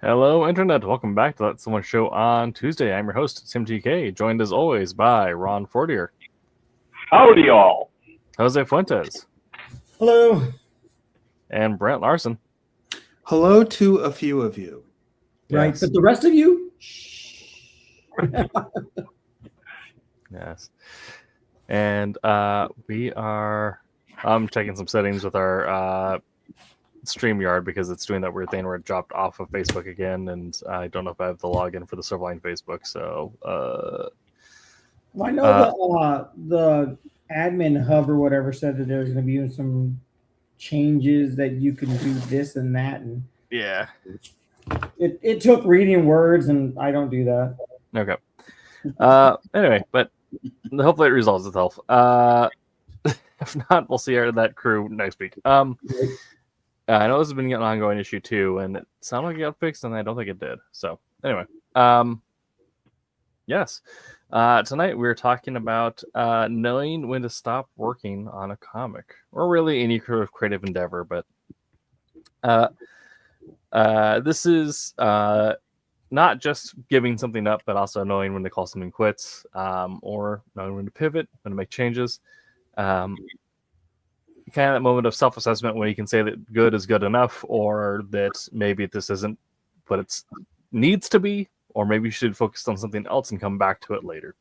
Hello, Internet. Welcome back to Let Someone Show on Tuesday. I'm your host, Tim TK, joined as always by Ron Fortier. Howdy, all. Jose Fuentes. Hello. And Brent Larson. Hello to a few of you. Right, Yes. but the rest of you? Yes. And we are... I'm checking some settings with our StreamYard because it's doing that weird thing where it dropped off of Facebook again, and I don't know if I have the login for the Silverline Facebook, so... Well, I know the admin hub or whatever said that there's going to be some changes that you can do this and that, and yeah. It took reading words, and I don't do that. Okay. Anyway, but hopefully it resolves itself. If not, we'll see that crew next week. I know this has been an ongoing issue too, and it sounded like it got fixed, and I don't think it did. So anyway, yes. Tonight we're talking about knowing when to stop working on a comic, or really any sort of creative endeavor. But this is not just giving something up, but also knowing when to call something quits, or knowing when to pivot, when to make changes. Kind of that moment of self-assessment when you can say that good is good enough, or that maybe this isn't what it needs to be, or maybe you should focus on something else and come back to it later.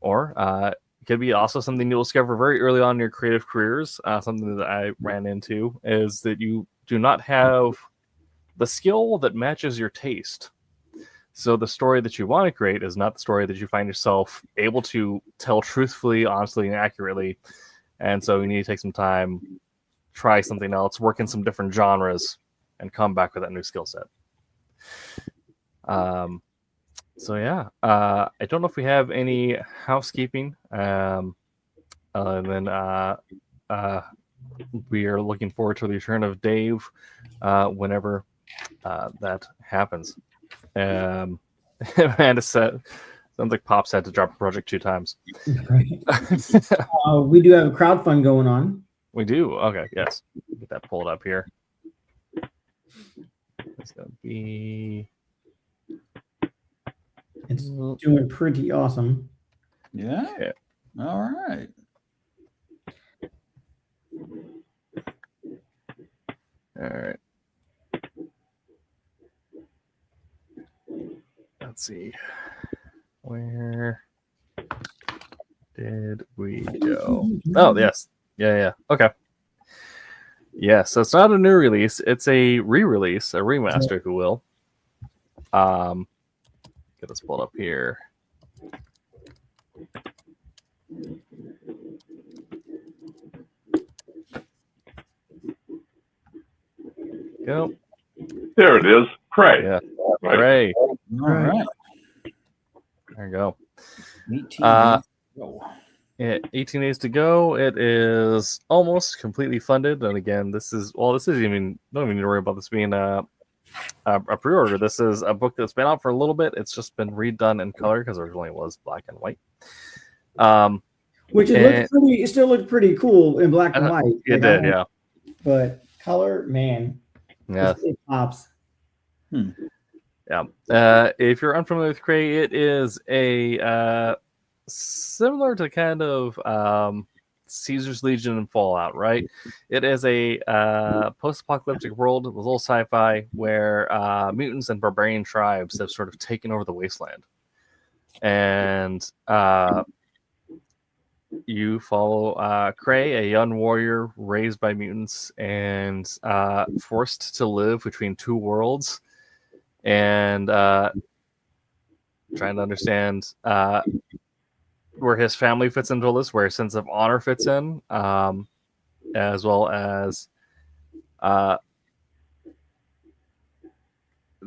Or it could be also something you'll discover very early on in your creative careers. Something that I ran into is that you do not have the skill that matches your taste. So the story that you want to create is not the story that you find yourself able to tell truthfully, honestly, and accurately. And so you need to take some time, try something else, work in some different genres, and come back with that new skill set. So yeah, I don't know if we have any housekeeping. And then we are looking forward to the return of Dave whenever that happens. Amanda said, sounds like Pops had to drop a project 2 times. Right. We do have a crowdfund going on. We do? Okay, yes. Get that pulled up here. It's going to be... It's doing pretty awesome. Yeah. All right. All right. Let's see. Where did we go? Oh, yes. Yeah. Okay. Yeah, so it's not a new release. It's a re-release, a remaster, if you will. Get this pulled up here. Go. There it is. Cray. Yeah. Right. Cray. All right. There you go. 18 days to go. 18 days to go. It is almost completely funded. And again, this is don't even need to worry about this being a pre-order. This is a book that's been out for a little bit. It's just been redone in color because originally it was black and white. Which it still looked pretty cool in black and white. It did, yeah. But color, man. Yeah. It pops. Yeah. If you're unfamiliar with Cray, it is a similar to kind of Caesar's Legion and Fallout, right? It is a post-apocalyptic world with a little sci-fi where mutants and barbarian tribes have sort of taken over the wasteland. And you follow Cray, a young warrior raised by mutants and forced to live between 2 worlds, and trying to understand where his family fits into this, where his sense of honor fits in, as well as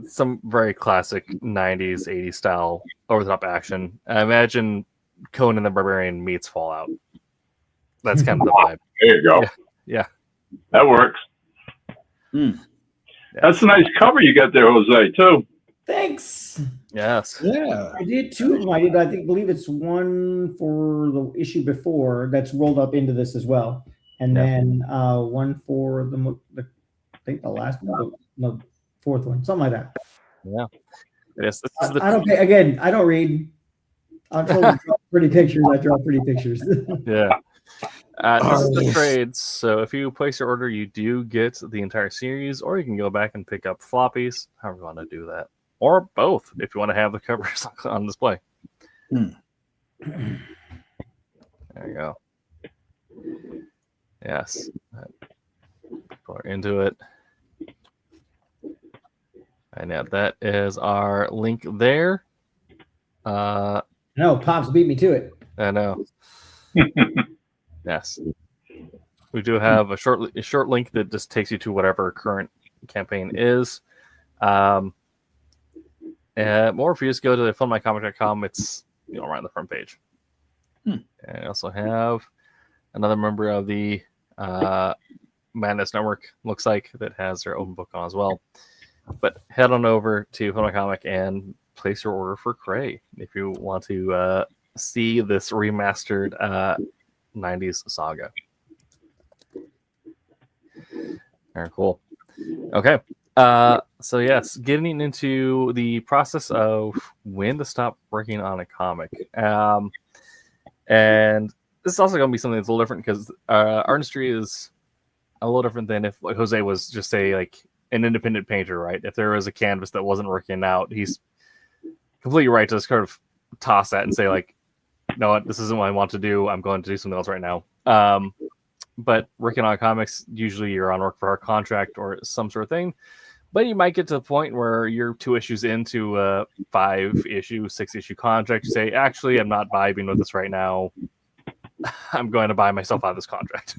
some very classic 90s, 80s style over-the-top action. I imagine Conan the Barbarian meets Fallout. That's kind of the vibe. There you go. Yeah. That works. Yes. That's a nice cover you got there, Jose, too. Thanks. Yes. Yeah. I did 2 of them. I believe it's one for the issue before that's rolled up into this as well. And then one for I think the last one, the 4th one, something like that. Yeah. Yes, this is I don't pay, again. I don't read. I'm told to draw pretty pictures. I draw pretty pictures. yeah. This is the trades. So if you place your order, you do get the entire series, or you can go back and pick up floppies, however you want to do that, or both if you want to have the covers on display. There you go. Yes. People are into it. And yeah, that is our link there. No, Pops beat me to it. I know. Yes. We do have a short link that just takes you to whatever current campaign is. And more if you just go to fundmycomic.com, it's right on the front page. And I also have another member of the Madness Network, looks like, that has their open book on as well. But head on over to Fun My Comic and place your order for Cray if you want to see this remastered 90s saga. Very cool. Okay. So yes, getting into the process of when to stop working on a comic. And this is also going to be something that's a little different because our industry is a little different than if like Jose was just say like an independent painter, right? If there was a canvas that wasn't working out, he's completely right to just kind of toss that and say like, no, this isn't what I want to do. I'm going to do something else right now. But working on comics, usually you're on work for a contract or some sort of thing. But you might get to the point where you're 2 issues into a 5-issue, 6-issue contract. You say, actually, I'm not vibing with this right now. I'm going to buy myself out of this contract.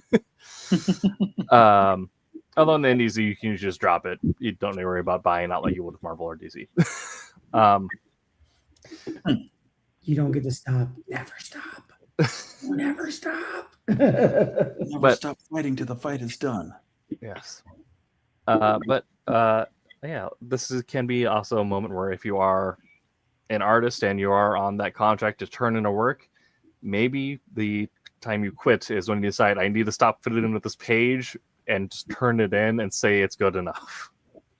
Although in the indies, you can just drop it. You don't need to worry about buying out like you would with Marvel or DC. You don't get to stop. Never stop. Never stop. Never stop fighting till the fight is done. Yes. Yeah, can be also a moment where if you are an artist and you are on that contract to turn in a work, maybe the time you quit is when you decide I need to stop fiddling with this page and just turn it in and say it's good enough.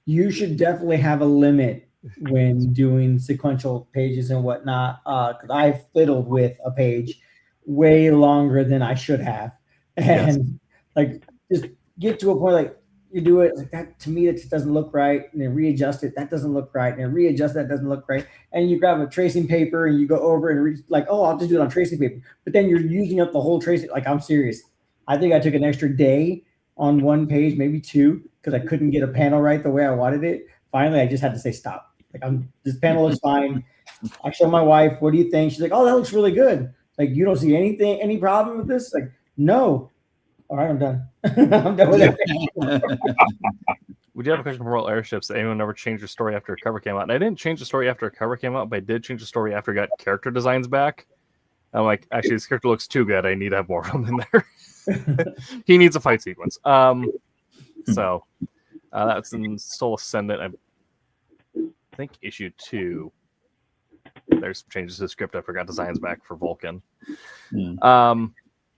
You should definitely have a limit when doing sequential pages and whatnot. Because I've fiddled with a page way longer than I should have, and like just get to a point like you do it like that. To me, it just doesn't look right, and then readjust it. That doesn't look right, and then readjust that doesn't look right. And you grab a tracing paper and you go over and like, oh, I'll just do it on tracing paper. But then you're using up the whole tracing. Like, I'm serious. I think I took an extra day on one page, maybe 2, because I couldn't get a panel right the way I wanted it. Finally, I just had to say stop. Like, this panel is fine. I show my wife, what do you think? She's like, oh, that looks really good. Like, you don't see any problem with this? Like, no. All right, I'm done. I'm done with that. We do have a question from Royal Airships. Anyone ever changed their story after a cover came out? And I didn't change the story after a cover came out, but I did change the story after I got character designs back. I'm like, actually, this character looks too good. I need to have more of him in there. He needs a fight sequence. So that's in Soul Ascendant. I think issue 2. There's changes to the script. I forgot designs back for Vulcan.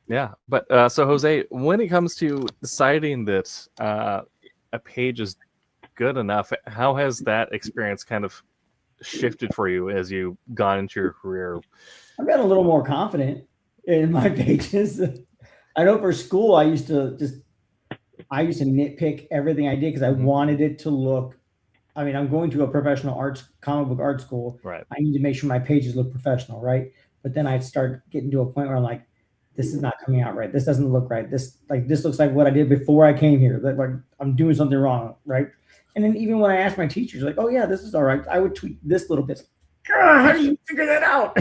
Yeah, but so Jose, when it comes to deciding that a page is good enough, how has that experience kind of shifted for you as you've gone into your career? I've got a little more confident in my pages. I know for school, I used to nitpick everything I did because I wanted it to look. I mean, I'm going to a professional comic book art school. Right. I need to make sure my pages look professional, right? But then I'd start getting to a point where I'm like, this is not coming out right. This doesn't look right. This looks like what I did before I came here. Like I'm doing something wrong, right? And then even when I asked my teachers, like, oh yeah, this is all right, I would tweak this little bit. How do you figure that out?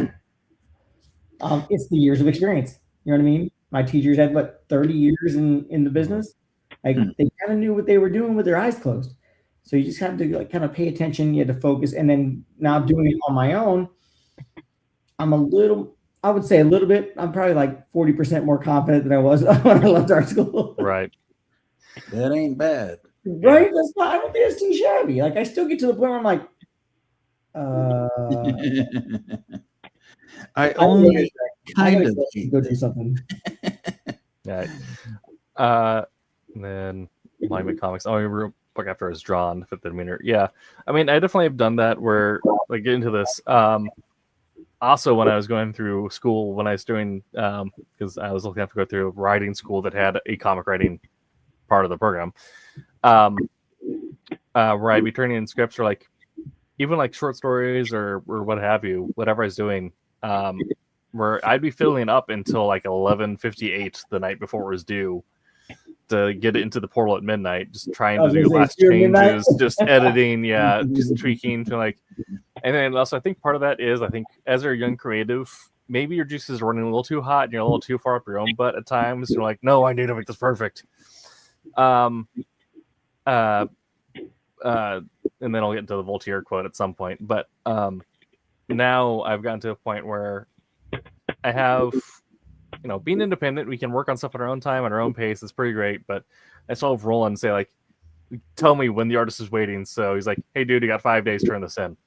It's the years of experience. You know what I mean? My teachers had 30 years in the business. Like they kind of knew what they were doing with their eyes closed. So you just have to kind of pay attention. You had to focus. And then now doing it on my own, I would say a little bit. I'm probably like 40% more confident than I was when I left art school. Right. That ain't bad. Right? I don't think it's too shabby. Like I still get to the point where I'm like, I only kind of go do something. Yeah. And then Alignment Comics. book after it's drawn, fit the demeanor. Yeah, I mean, I definitely have done that. Where like get into this. Also, when I was going through school, when I was doing, because I was looking to go through a writing school that had a comic writing part of the program, where I'd be turning in scripts or like even like short stories or what have you, whatever I was doing, where I'd be filling up until like 11:58 the night before it was due to get it into the portal at midnight, just trying to do last changes, just editing, just tweaking to like. And then also, I think part of that is, I think as a young creative, maybe your juices are running a little too hot and you're a little too far up your own butt at times. You're like, no, I need to make this perfect. And then I'll get into the Voltaire quote at some point. But now I've gotten to a point where I have, being independent, we can work on stuff at our own time, at our own pace. It's pretty great. But I still have Roland say, like, tell me when the artist is waiting. So he's like, hey, dude, you got 5 days to turn this in.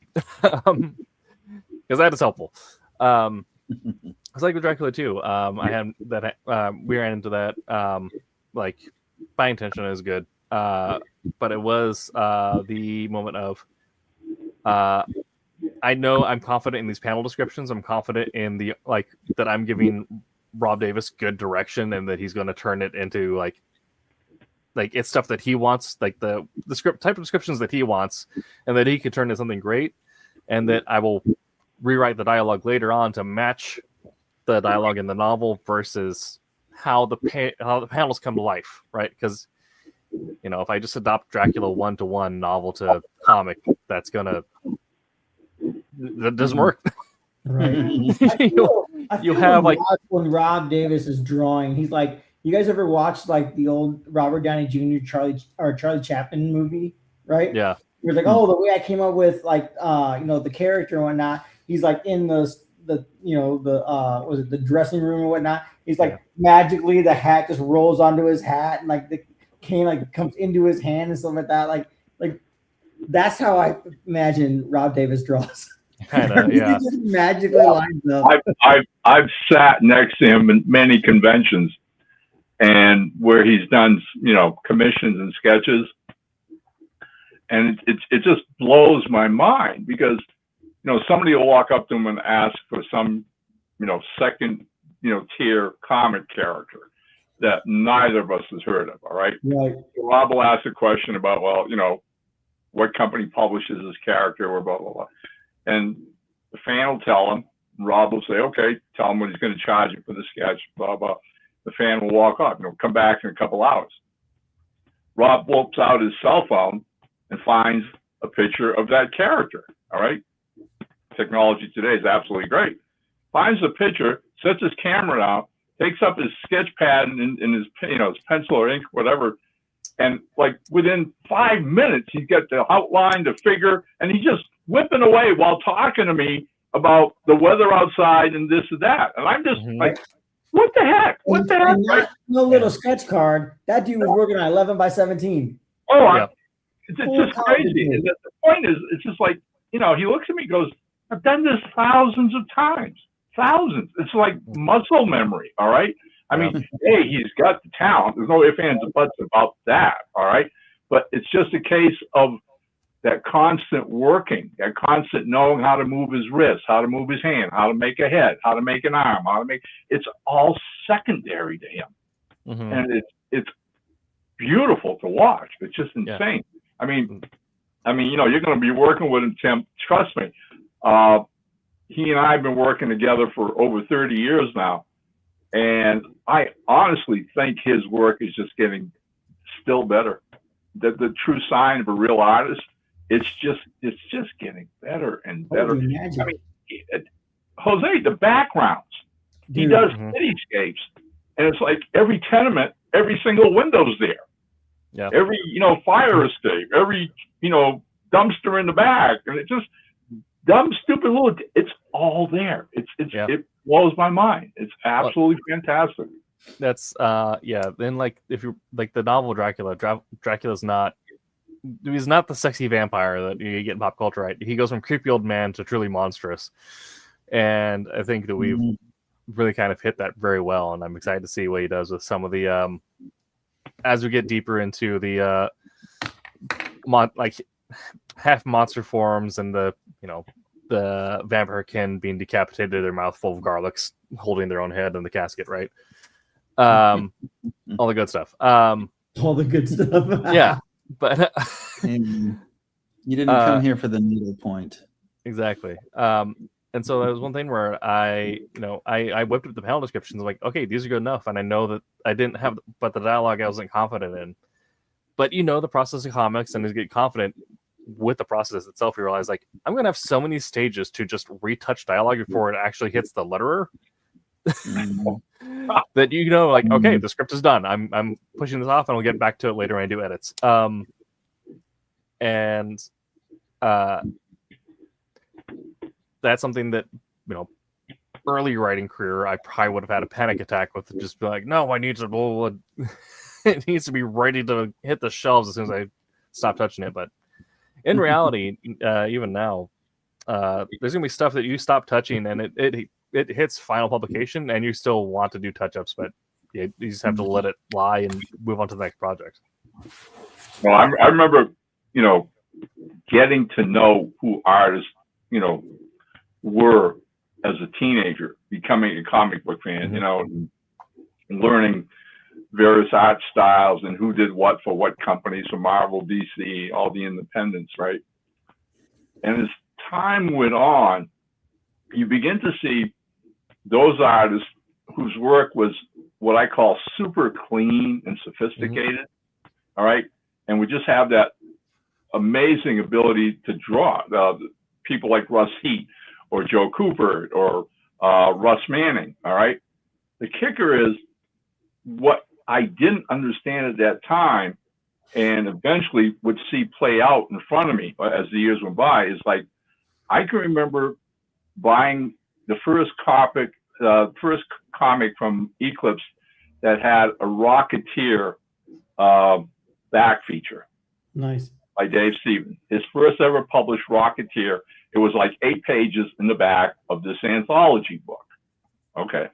Because that is helpful. It's like with Dracula too. I had that. We ran into that. Like, by intention is good. But it was the moment of I know I'm confident in these panel descriptions. I'm confident in the that I'm giving Rob Davis good direction and that he's going to turn it into like it's stuff that he wants, like the script type of descriptions that he wants, and that he can turn into something great, and that I will rewrite the dialogue later on to match the dialogue in the novel versus how the panels come to life, right? Because if I just adopt Dracula 1-to-1 novel to comic, that doesn't work. Right. you have like when Rob Davis is drawing, he's like, you guys ever watched like the old Robert Downey Jr. Charlie Chaplin movie, right? Yeah. It was like, oh, the way I came up with like the character and whatnot. He's like in the dressing room and whatnot. He's like magically the hat just rolls onto his hat and like the cane like comes into his hand and stuff like that. Like that's how I imagine Rob Davis draws. Kind of, yeah. He just magically lines up. I've sat next to him in many conventions, and where he's done commissions and sketches, and it just blows my mind because somebody will walk up to him and ask for some second tier comic character that neither of us has heard of. All right. Rob will ask a question about, what company publishes this character or blah blah blah, and the fan will tell him. Rob will say, okay, tell him what he's going to charge you for the sketch, blah blah. The fan will walk up and come back in a couple hours. Rob whips out his cell phone and finds a picture of that character. All right. Technology today is absolutely great. Finds the picture, sets his camera down, takes up his sketch pad and his his pencil or ink, whatever, and like within 5 minutes he's got the outline, the figure, and he's just whipping away while talking to me about the weather outside and this and that. And I'm just like, what the heck? What the heck? Right? No little sketch card. That dude was working on 11x17. Oh, yeah. It's just crazy. And the point is, it's just like, he looks at me and goes, I've done this thousands of times. Thousands. It's like muscle memory, all right? I mean, hey, he's got the talent. There's no ifs, ands, or buts about that, all right? But it's just a case of that constant working, that constant knowing how to move his wrist, how to move his hand, how to make a head, how to make an arm, it's all secondary to him. And it's beautiful to watch. It's just insane. Yeah. I mean, you're going to be working with him, Tim. Trust me. He and I have been working together for over 30 years now. And I honestly think his work is just getting still better. The true sign of a real artist, it's just getting better and better. I mean, Jose, the backgrounds, he does cityscapes, and it's like every tenement, every single window's there. Yeah. Every fire escape, every dumpster in the back, and it just dumb, stupid little. It's all there. It blows my mind. It's absolutely fantastic. That's Then if you like the novel Dracula's not. He's not the sexy vampire that you get in pop culture, right? He goes from creepy old man to truly monstrous, and I think that we've really kind of hit that very well. And I'm excited to see what he does with some of the as we get deeper into the like half monster forms and the the vampire kin being decapitated, their mouth full of garlics, holding their own head in the casket, right? All the good stuff. All the good stuff. Yeah, but You didn't come here for the needle point. Exactly. And so that was one thing where I whipped up the panel descriptions, like, okay, these are good enough, and I know that I didn't have, but the dialogue I wasn't confident in. But the process of comics, and to get confident with the process itself, you realize, like, I'm gonna have so many stages to just retouch dialogue before it actually hits the letterer. That like, okay, the script is done. I'm pushing this off, and I'll get back to it later when I do edits. That's something that early writing career, I probably would have had a panic attack with, just be like, no, I need to it needs to be ready to hit the shelves as soon as I stop touching it. But in reality, even now, there's gonna be stuff that you stop touching and it hits final publication, and you still want to do touch-ups, but you just have to let it lie and move on to the next project. Well, I remember, getting to know who artists, were as a teenager, becoming a comic book fan, and learning various art styles and who did what for what companies, for Marvel, DC, all the independents, right? And as time went on, you begin to see those artists whose work was what I call super clean and sophisticated, all right? And we just have that amazing ability to draw. People like Russ Heat or Joe Cooper or Russ Manning, all right? The kicker is, what I didn't understand at that time, and eventually would see play out in front of me as the years went by, is like, I can remember buying the first comic from Eclipse that had a Rocketeer back feature. Nice. By Dave Stevens. His first ever published Rocketeer. It was like 8 pages in the back of this anthology book. Okay.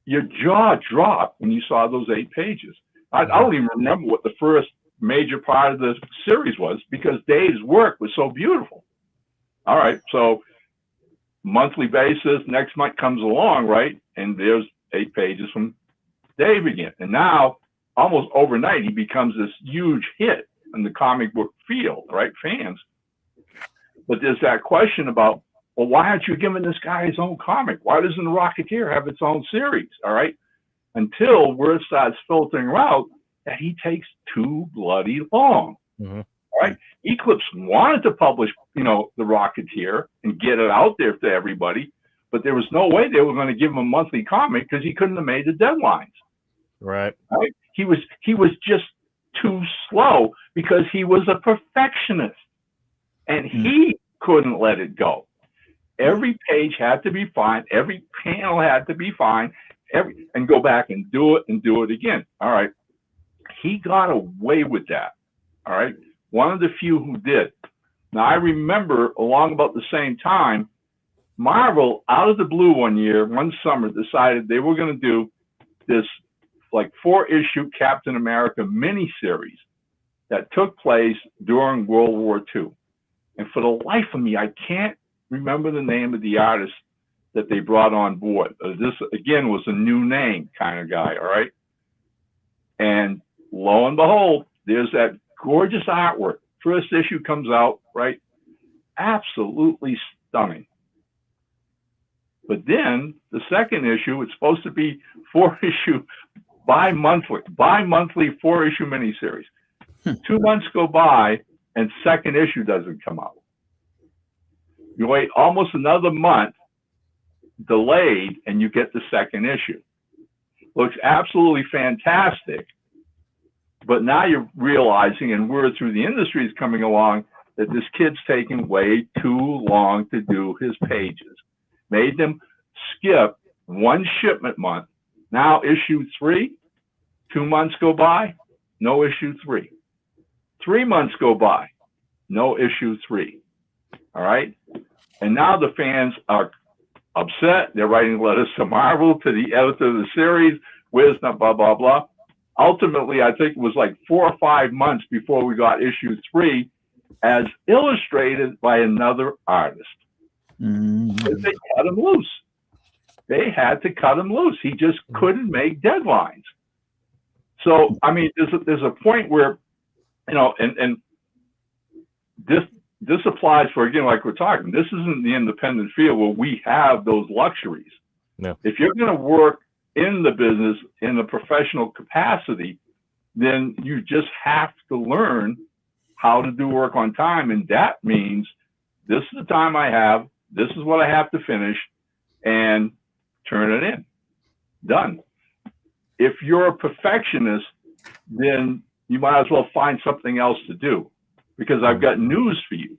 Your jaw dropped when you saw those 8 pages. I don't even remember what the first major part of the series was, because Dave's work was so beautiful. All right. So monthly basis, next month comes along, right? And there's 8 pages from Dave again. And now, almost overnight, he becomes this huge hit in the comic book field, right? Fans. But there's that question about, well, why aren't you giving this guy his own comic? Why doesn't the Rocketeer have its own series? All right. Until word starts filtering out that he takes too bloody long. All right. Eclipse wanted to publish, the Rocketeer and get it out there to everybody, but there was no way they were going to give him a monthly comic because he couldn't have made the deadlines. Right. Right. He was just too slow because he was a perfectionist, and he couldn't let it go. Every page had to be fine. Every panel had to be fine. And go back and do it again. All right. He got away with that. All right. One of the few who did. Now, I remember along about the same time, Marvel, out of the blue one summer, decided they were going to do this like 4-issue Captain America miniseries that took place during World War II. And for the life of me, I can't remember the name of the artist that they brought on board. This, again, was a new name kind of guy, all right? And lo and behold, there's that gorgeous artwork. First issue comes out, right? Absolutely stunning. But then the second issue, it's supposed to be 4-issue bi-monthly 4-issue miniseries. 2 months go by and second issue doesn't come out. You wait almost another month, delayed, and you get the second issue. Looks absolutely fantastic, but now you're realizing, and word through the industry is coming along, that this kid's taking way too long to do his pages. Made them skip 1 shipment month. Now issue 3, 2 months go by, no issue 3. 3 months go by, no issue 3. All right? And now the fans are upset. They're writing letters to Marvel, to the editor of the series. Where's the blah, blah, blah. ultimately, I think it was like 4 or 5 months before we got issue 3, as illustrated by another artist. Mm-hmm. They cut him loose. They had to cut him loose. He just couldn't make deadlines. So, I mean, there's a point where, you know, and this applies for, again, like we're talking, this isn't the independent field where we have those luxuries. No. If you're going to work in the business in a professional capacity, then you just have to learn how to do work on time. And that means this is the time I have, this is what I have to finish, and turn it in. Done. If you're a perfectionist, then you might as well find something else to do, because I've got news for you.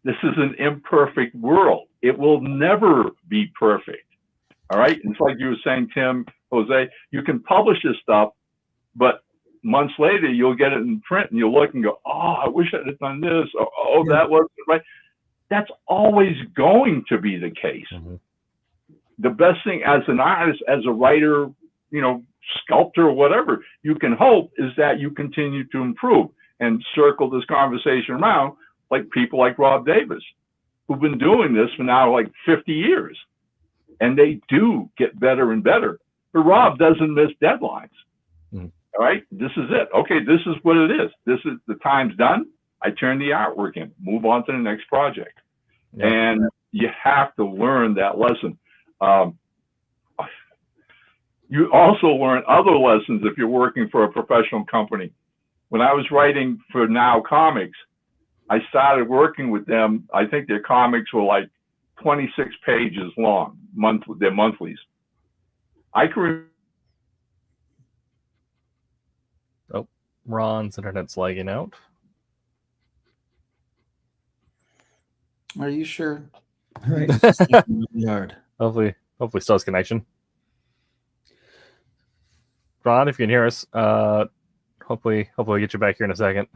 This is an imperfect world. It will never be perfect. All right. It's like you were saying, Tim, Jose, you can publish this stuff, but months later you'll get it in print and you'll look and go, oh, I wish I had done this. Or, oh, that wasn't right. That's always going to be the case. Mm-hmm. The best thing as an artist, as a writer, you know, sculptor, or whatever, you can hope is that you continue to improve and circle this conversation around, like people like Rob Davis, who've been doing this for now like 50 years. And they do get better and better. But Rob doesn't miss deadlines. Mm. All right, this is it. Okay, this is what it is. This is the time's done. I turn the artwork in, move on to the next project. Yeah. And you have to learn that lesson. You also learn other lessons if you're working for a professional company. When I was writing for Now Comics, I started working with them. I think their comics were like 26 pages long, their monthlies. I can. Oh, Ron's internet's lagging out. Are you sure? Right. Hard. Hopefully still has connection. Ron, if you can hear us, hopefully get you back here in a second.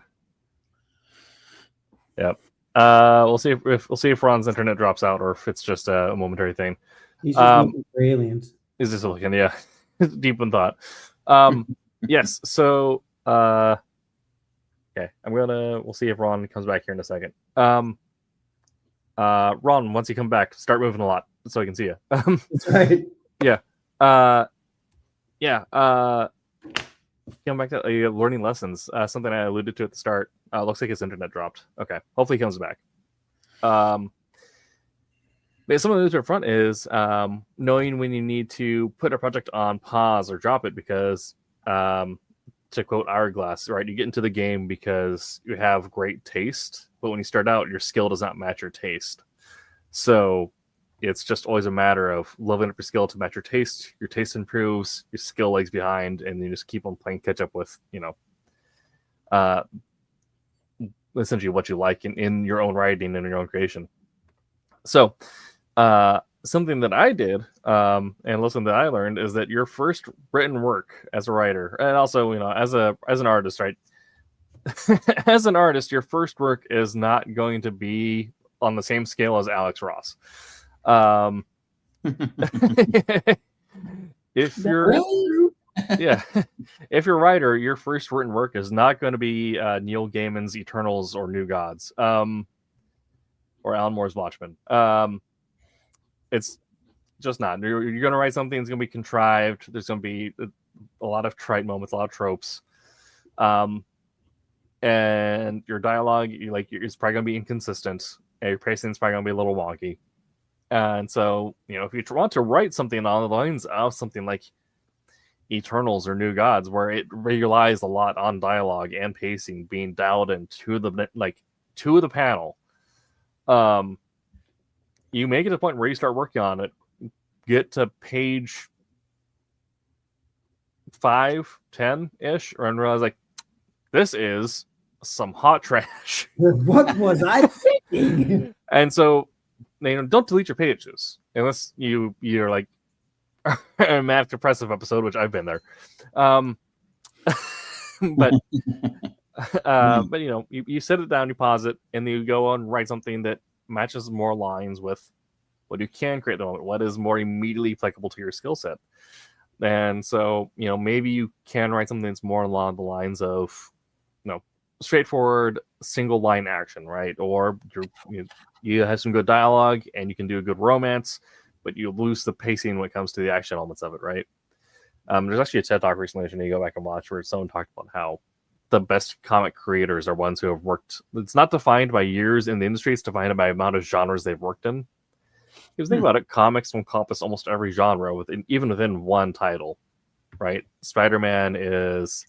Yep. We'll see if Ron's internet drops out or if it's just a momentary thing. He's just looking for aliens. Is this looking? Yeah, deep in thought. Yes. So, okay, we'll see if Ron comes back here in a second. Ron, once you come back, start moving a lot so I can see you. That's right. Yeah. Come back to learning lessons. Something I alluded to at the start. Looks like his internet dropped. Okay. Hopefully he comes back. But some of the news up front is knowing when you need to put a project on pause or drop it because, to quote Hourglass, right, you get into the game because you have great taste, but when you start out, your skill does not match your taste. So it's just always a matter of leveling up your skill to match your taste. Your taste improves, your skill lags behind, and you just keep on playing catch up with, essentially what you like in your own writing and your own creation. So something that I did and lesson that I learned is that your first written work as a writer, and also as an artist, right? As an artist, your first work is not going to be on the same scale as Alex Ross. If you're if you're a writer, your first written work is not going to be Neil Gaiman's Eternals or New Gods, or Alan Moore's Watchmen. It's just not. You're going to write something that's going to be contrived. There's going to be a lot of trite moments, a lot of tropes, and your dialogue, it's probably going to be inconsistent. And your pacing is probably going to be a little wonky. And so, if you want to write something on the lines of something like Eternals or New Gods, where it relies a lot on dialogue and pacing being dialed into the panel, you make it to the point where you start working on it, get to page 5, 10-ish, and realize this is some hot trash. What was I thinking? And so, don't delete your pages unless you're like a manic depressive episode, which I've been there. But you set it down, you pause it, and then you go on and write something that matches more lines with what you can create at the moment, what is more immediately applicable to your skill set. And so, maybe you can write something that's more along the lines of, straightforward single line action, right? Or you have some good dialogue and you can do a good romance, but you lose the pacing when it comes to the action elements of it, right? There's actually a TED Talk recently you need to go back and watch where someone talked about how the best comic creators are ones who have worked. It's not defined by years in the industry; it's defined by the amount of genres they've worked in. Because think about it, comics encompass almost every genre even within one title, right? Spider-Man is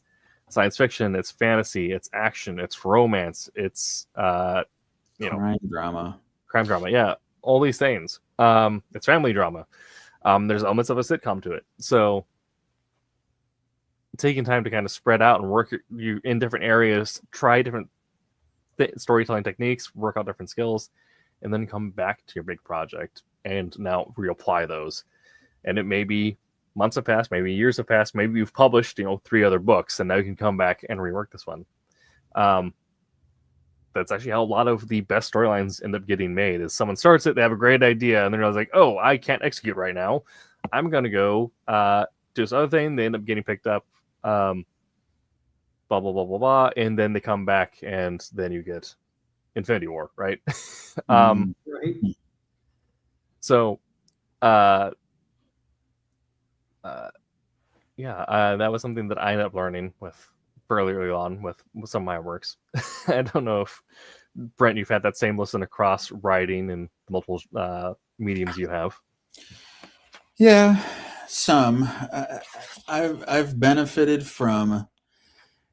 science fiction, it's fantasy, it's action, it's romance, it's crime drama, yeah, all these things. It's family drama. There's elements of a sitcom to it. So taking time to kind of spread out and work you in different areas, try different storytelling techniques, work out different skills, and then come back to your big project and now reapply those. And it may be months have passed, maybe years have passed, maybe you've published 3 other books, and now you can come back and rework this one. That's actually how a lot of the best storylines end up getting made. Is someone starts it, they have a great idea, and then they're like, oh, I can't execute right now, I'm gonna go do this other thing. They end up getting picked up, blah blah blah blah blah, and then they come back, and then you get Infinity War, right? Right. So that was something that I ended up learning with fairly early on with some of my works. I don't know if Brent, you've had that same listen across writing and multiple mediums you have. Yeah, some. I've benefited from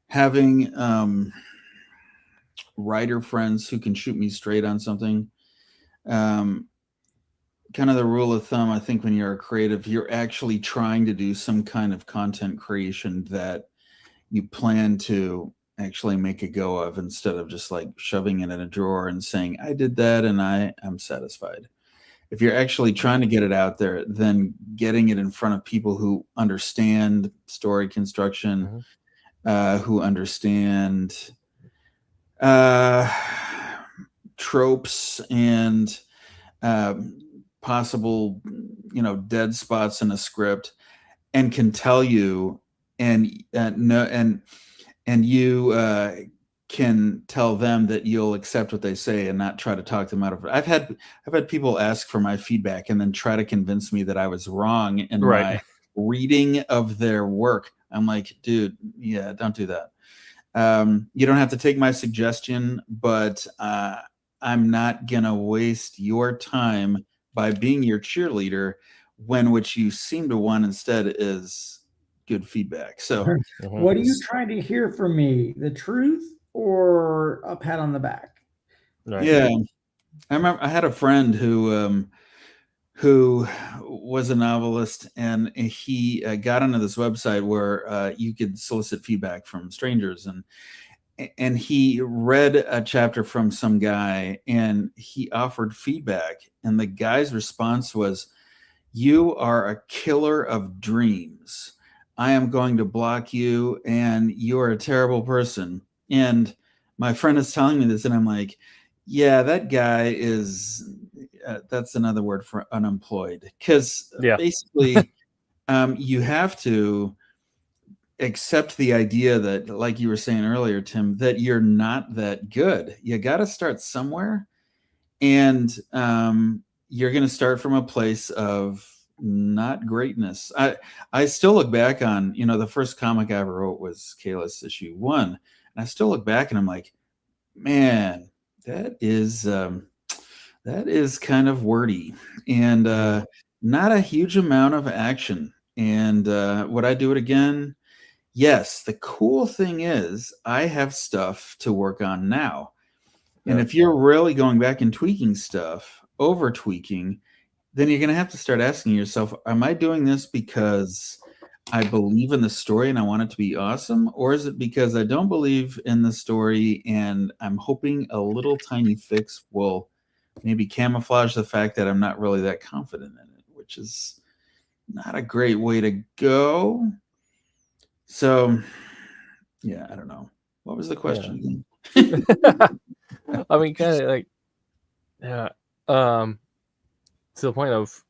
having writer friends who can shoot me straight on something. Kind of the rule of thumb, I think, when you're a creative, you're actually trying to do some kind of content creation that you plan to actually make a go of, instead of just like shoving it in a drawer and saying, I did that and I'm satisfied. If you're actually trying to get it out there, then getting it in front of people who understand story construction, who understand tropes and possible, dead spots in a script, and can tell you, and you can tell them that you'll accept what they say and not try to talk them out of it. I've had people ask for my feedback and then try to convince me that I was wrong in my reading of their work. I'm like, dude, yeah, don't do that. You don't have to take my suggestion, but I'm not gonna waste your time by being your cheerleader when what you seem to want instead is good feedback. So what are you trying to hear from me? The truth or a pat on the back? Right. Yeah. I remember I had a friend who was a novelist, and he got onto this website where you could solicit feedback from strangers, and he read a chapter from some guy and he offered feedback, and the guy's response was, you are a killer of dreams. I am going to block you, and you're a terrible person. And my friend is telling me this, and I'm like, yeah, that guy is that's another word for unemployed, because basically you have to accept the idea that, like you were saying earlier, Tim, that you're not that good. You got to start somewhere, and you're going to start from a place of not greatness. I still look back on, the first comic I ever wrote was Kalis issue 1, and I still look back and I'm like, man, that is kind of wordy, and not a huge amount of action. And would I do it again? Yes. The cool thing is I have stuff to work on now. And if you're really going back and tweaking stuff, over tweaking, then you're going to have to start asking yourself, am I doing this because I believe in the story and I want it to be awesome? Or is it because I don't believe in the story and I'm hoping a little tiny fix will maybe camouflage the fact that I'm not really that confident in it, which is not a great way to go. So, yeah, I don't know. What was the question again? I mean, kind of like, to the point of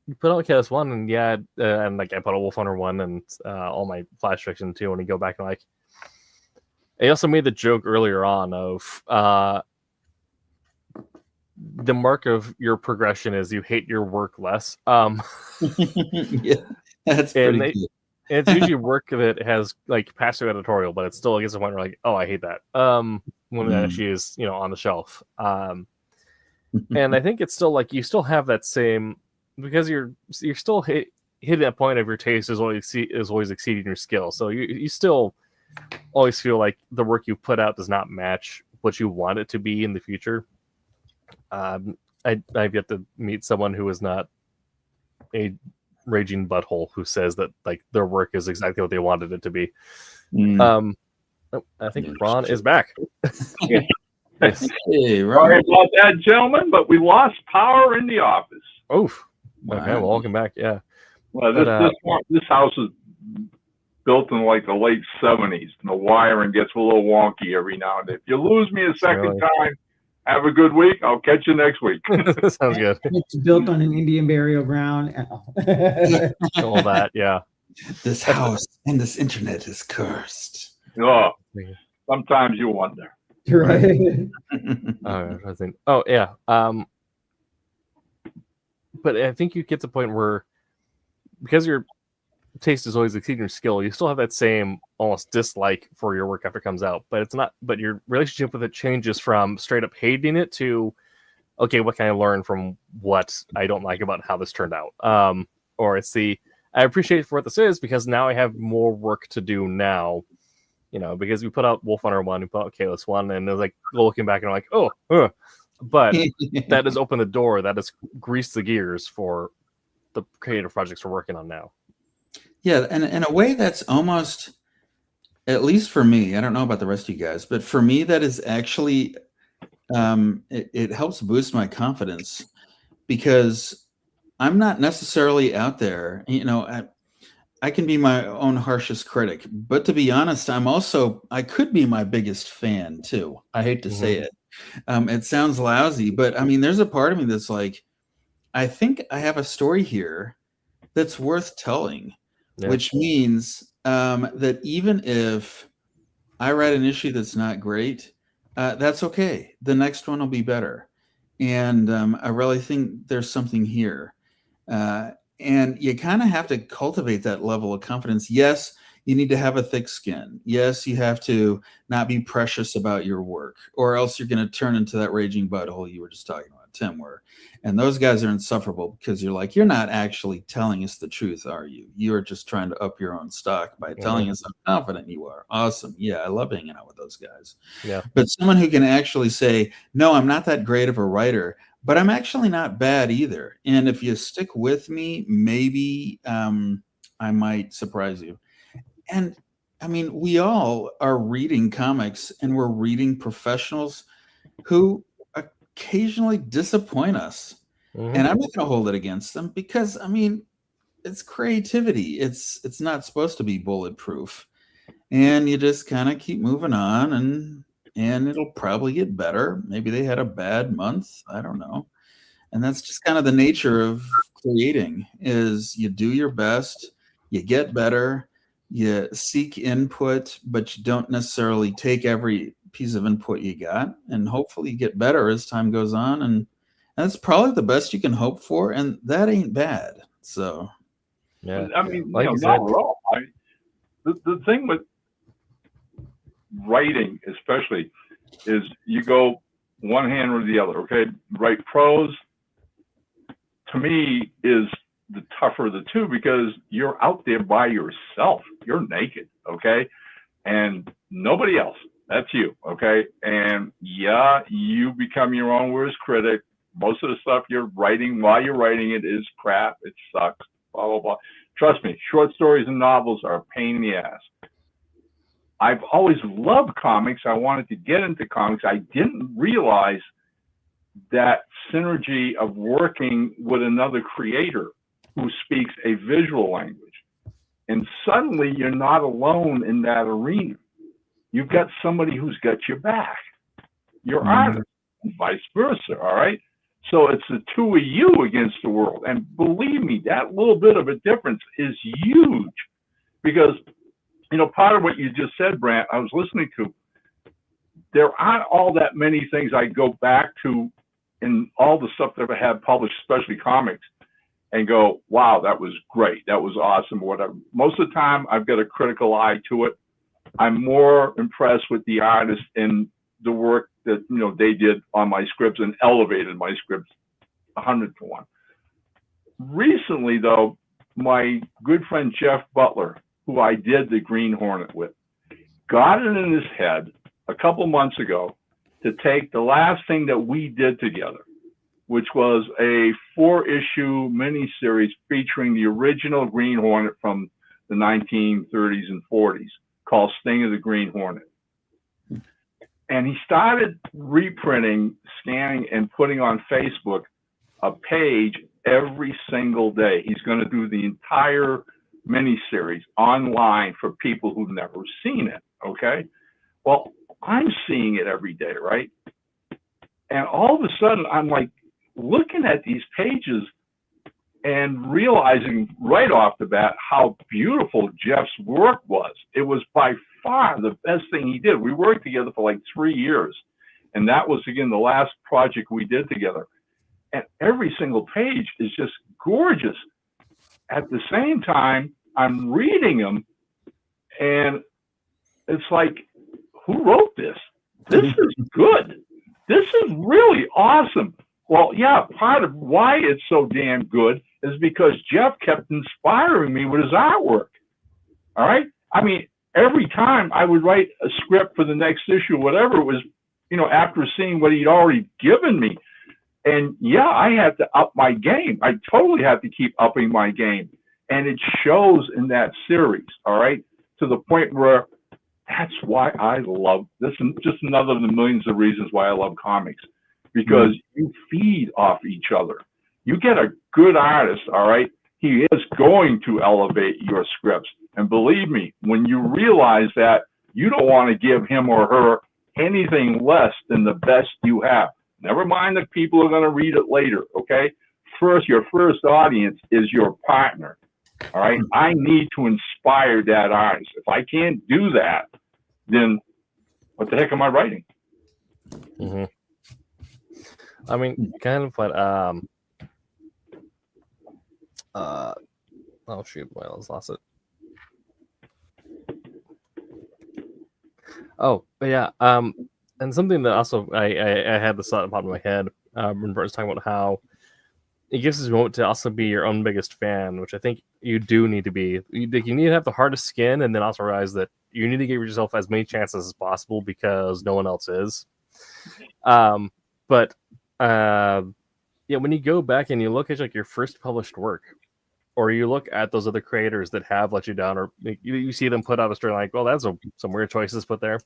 you put out Chaos 1, and and like I put out Wolf Hunter 1 and all my Flash fiction too, and you go back and like, I also made the joke earlier on of the mark of your progression is you hate your work less. Yeah, that's pretty good. It's usually work that has like passive editorial, but it's still gets to the point where like, oh, I hate that. When it actually is, on the shelf. And I think it's still like you still have that same, because you're still hitting that point of your taste is always exceeding your skill. So you still always feel like the work you put out does not match what you want it to be in the future. I've yet to meet someone who is not a raging butthole who says that like their work is exactly what they wanted it to be. I think Ron is back. Yes. Hey, sorry about that, gentlemen, but we lost power in the office. Oof. Okay, well, welcome back. Yeah. Well, this house is built in like the late 70s, and the wiring gets a little wonky every now and then. If you lose me a second time, have a good week. I'll catch you next week. Sounds good. It's built on an Indian burial ground. All that, yeah. This house and this internet is cursed. Oh, sometimes you wonder. Right. I think. Oh yeah. But I think you get to the point where, because your taste is always exceeding your skill, you still have that same almost dislike for your work after it comes out. But it's not. But your relationship with it changes from straight up hating it to, okay, what can I learn from what I don't like about how this turned out? Or it's I appreciate it for what this is because now I have more work to do now. Because we put out Wolf Hunter 1, we put out Chaos 1, and they're like looking back and I'm like, but that has opened the door, that has greased the gears for the creative projects we're working on now. Yeah, and in a way that's almost, at least for me, I don't know about the rest of you guys, but for me that is actually, it helps boost my confidence because I'm not necessarily out there, I can be my own harshest critic, but to be honest, I could be my biggest fan too. I hate to say it. It sounds lousy, but I mean, there's a part of me that's like, I think I have a story here that's worth telling, which means that even if I write an issue that's not great, that's okay. The next one will be better. And I really think there's something here. And you kind of have to cultivate that level of confidence. Yes, you need to have a thick skin. Yes, you have to not be precious about your work, or else you're going to turn into that raging butthole you were just talking about, Tim, and those guys are insufferable because you're not actually telling us the truth, are you? You're just trying to up your own stock by telling us how confident you are. Awesome. Yeah, I love hanging out with those guys. Yeah. But someone who can actually say, no, I'm not that great of a writer, but I'm actually not bad either. And if you stick with me, maybe I might surprise you. And I mean, we all are reading comics and we're reading professionals who occasionally disappoint us. And I'm not going to hold it against them because, I mean, it's creativity. It's not supposed to be bulletproof. And you just kind of keep moving on and it'll probably get better. Maybe they had a bad month. I don't know. And that's just kind of the nature of creating, is you do your best, you get better, you seek input, but you don't necessarily take every piece of input you got. And hopefully you get better as time goes on. And that's probably the best you can hope for. And that ain't bad. So, yeah. I mean, not at all. The thing with writing, especially, is you go one hand or the other. Okay, write prose, to me, is the tougher of the two because you're out there by yourself. You're naked, okay, and nobody else. That's you, okay. And yeah, you become your own worst critic. Most of the stuff you're writing while you're writing it is crap. It sucks. Blah blah blah. Trust me, short stories and novels are a pain in the ass. I've always loved comics. I wanted to get into comics. I didn't realize that synergy of working with another creator who speaks a visual language. And suddenly you're not alone in that arena. You've got somebody who's got your back. You're honest, and vice versa, all right? So it's the two of you against the world. And believe me, that little bit of a difference is huge because, you know, part of what you just said, Brant, I was listening to, there aren't all that many things I go back to in all the stuff that I have published, especially comics, and go, wow, that was great. That was awesome, or whatever. Most of the time, I've got a critical eye to it. I'm more impressed with the artist and the work that, you know, they did on my scripts and elevated my scripts 100 to 1. Recently, though, my good friend Jeff Butler, who I did the Green Hornet with, got it in his head a couple months ago to take the last thing that we did together, which was a 4-issue miniseries featuring the original Green Hornet from the 1930s and 40s called Sting of the Green Hornet. And he started reprinting, scanning, and putting on Facebook a page every single day. He's going to do the entire miniseries online for people who've never seen it, okay? Well, I'm seeing it every day, right? And all of a sudden, I'm like looking at these pages and realizing right off the bat how beautiful Jeff's work was. It was by far the best thing he did. We worked together for like 3 years. And that was, again, the last project we did together. And every single page is just gorgeous. At the same time, I'm reading them, and it's like, who wrote this? This is good. This is really awesome. Well, yeah, part of why it's so damn good is because Jeff kept inspiring me with his artwork. All right? I mean, every time I would write a script for the next issue, whatever it was, you know, after seeing what he'd already given me. And yeah, I had to up my game. I totally had to keep upping my game. And it shows in that series, all right, to the point where that's why I love this. And just another of the millions of reasons why I love comics, because you feed off each other. You get a good artist, all right, he is going to elevate your scripts. And believe me, when you realize that, you don't want to give him or her anything less than the best you have. Never mind that people are going to read it later, okay? First, your first audience is your partner, all right? I need to inspire that artist. If I can't do that, then what the heck am I writing? Mm-hmm. I mean, kind of what, oh shoot, well, I lost it. Oh, but yeah, and something that also I had this thought in the bottom of my head when Bert was talking about how it gives us a moment to also be your own biggest fan, which I think you do need to be. You need to have the hardest skin, and then also realize that you need to give yourself as many chances as possible because no one else is. But yeah, when you go back and you look at like your first published work, or you look at those other creators that have let you down, or you see them put out a story like, well, that's some weird choices put there.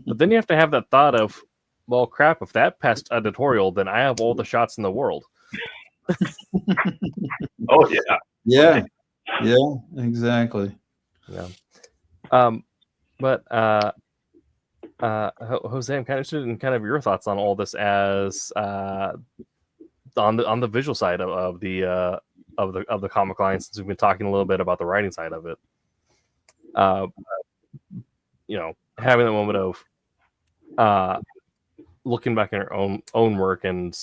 But then you have to have that thought of, well, crap, if that passed editorial, then I have all the shots in the world. Oh, yeah. Yeah. Yeah, exactly. Yeah. But Jose, I'm kind of interested in kind of your thoughts on all this as on the visual side of the comic line, since we've been talking a little bit about the writing side of it. You know, having that moment of looking back at our own work and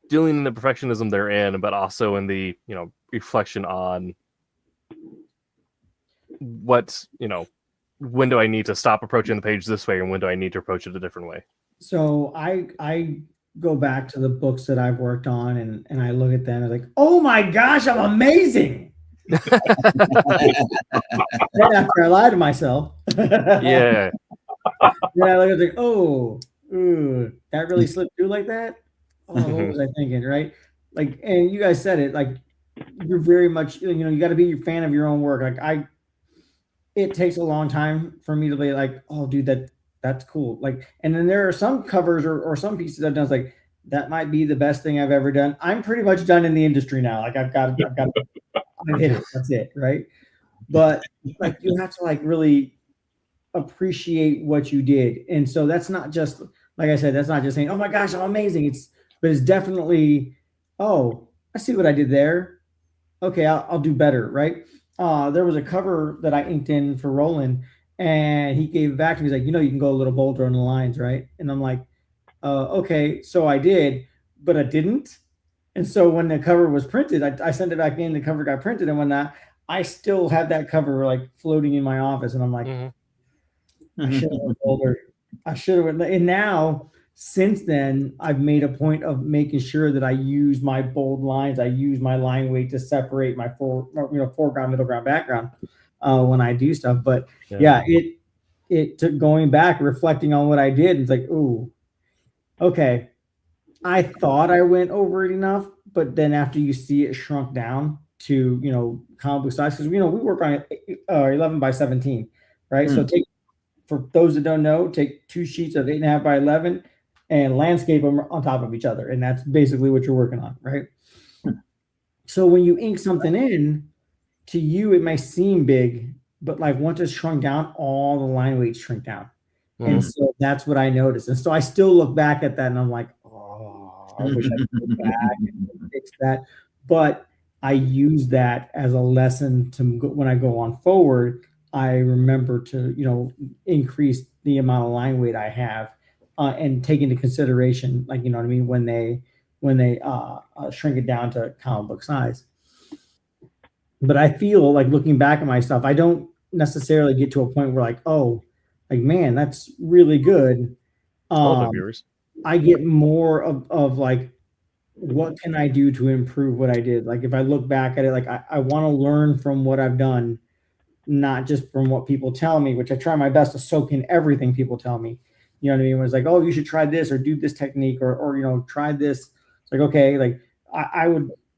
dealing in the perfectionism they're in, but also in the, you know, reflection on what, you know, when do I need to stop approaching the page this way and when do I need to approach it a different way? So I go back to the books that I've worked on and I look at them and like, oh my gosh, I'm amazing. Right after I lie to myself. Yeah. Then I look at it like, oh, that really slipped through like that? Oh, what was I thinking, right? Like, and you guys said it, like, you're very much, you know, you got to be a fan of your own work. Like it takes a long time for me to be like, oh, dude, that's cool. Like, and then there are some covers or some pieces I've done. It's like, that might be the best thing I've ever done. I'm pretty much done in the industry now. Like I've hit it. That's it. Right. But like, you have to like really appreciate what you did. And so that's not just like I said, that's not just saying, oh my gosh, I'm amazing. But it's definitely, oh, I see what I did there. Okay, I'll do better, right? There was a cover that I inked in for Roland, and he gave it back to me. He's like, you can go a little bolder on the lines, right? And I'm like, okay, so I did, but I didn't. And so when the cover was printed, I sent it back in. The cover got printed and whatnot. I still have that cover like floating in my office, and I'm like, I should have went bolder. I should have. And now, since then, I've made a point of making sure that I use my bold lines. I use my line weight to separate my foreground, middle ground, background when I do stuff. But yeah, it took going back, reflecting on what I did. It's like, ooh, okay. I thought I went over it enough, but then after you see it shrunk down to comic book size, because we work on 11 by 17, right? So for those that don't know, take 2 sheets of 8.5 by 11 and landscape them on top of each other, and that's basically what you're working on, right? So when you ink something in, to you it may seem big, but like once it's shrunk down, all the line weights shrink down. And so that's what I noticed. And so I still look back at that and I'm like, oh, I wish I could go back and fix that. But I use that as a lesson when I go on forward. I remember to, increase the amount of line weight I have and take into consideration, like, what I mean, when they shrink it down to comic book size. But I feel like looking back at my stuff, I don't necessarily get to a point where like, oh, like, man, that's really good. I get more of like, what can I do to improve what I did? Like, if I look back at it, like I want to learn from what I've done, not just from what people tell me, which I try my best to soak in everything people tell me. You know what I mean? When it's like, oh, you should try this or do this technique or try this. It's like, okay, like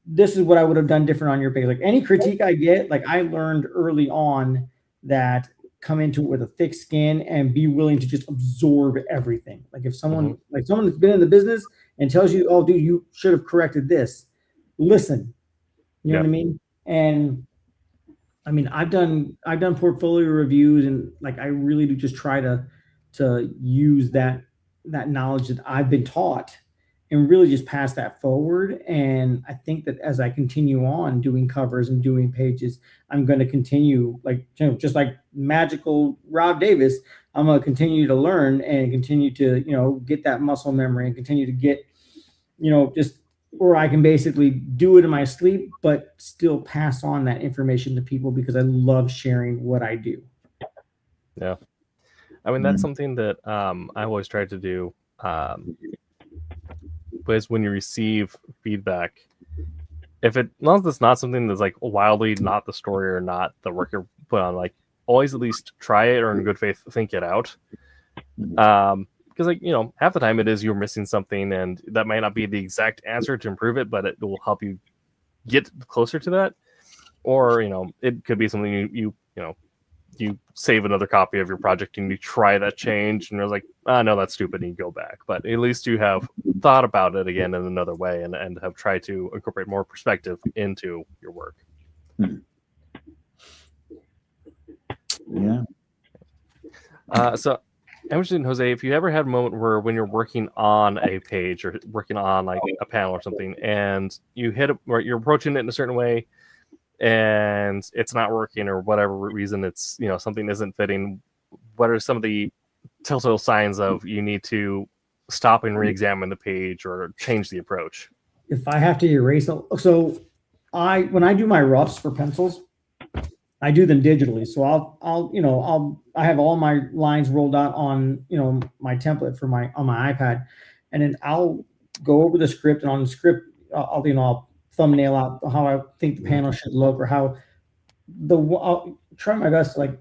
this is what I would have done different on your page. Like any critique I get, like I learned early on that come into it with a thick skin and be willing to just absorb everything. Like if someone that's been in the business and tells you, oh, dude, you should have corrected this, listen. You know what I mean? And I mean, I've done portfolio reviews, and like I really do just try to use that knowledge that I've been taught and really just pass that forward. And I think that as I continue on doing covers and doing pages, I'm going to continue, like, just like magical Rob Davis, I'm going to continue to learn and continue to, get that muscle memory and continue to get, just where I can basically do it in my sleep, but still pass on that information to people because I love sharing what I do. Yeah. I mean, that's something that I've always tried to do. Is when you receive feedback, if as long as it's not something that's like wildly not the story or not the work you're put on, like always at least try it or in good faith think it out. Because like half the time it is you're missing something, and that might not be the exact answer to improve it, but it will help you get closer to that. Or it could be something you save another copy of your project and you try that change and you're like, no, that's stupid, and you go back. But at least you have thought about it again in another way and have tried to incorporate more perspective into your work. Yeah. So I'm interested in, Jose, if you ever had a moment where when you're working on a page or working on like a panel or something, and you hit it where you're approaching it in a certain way and it's not working, or whatever reason it's something isn't fitting, what are some of the telltale signs of you need to stop and re-examine the page or change the approach? If I have to erase so when I do my roughs for pencils, I do them digitally. So I have all my lines rolled out on my template on my iPad, and then I'll go over the script, and on the script I'll thumbnail out how I think the panel should look, or how I'll try my best to like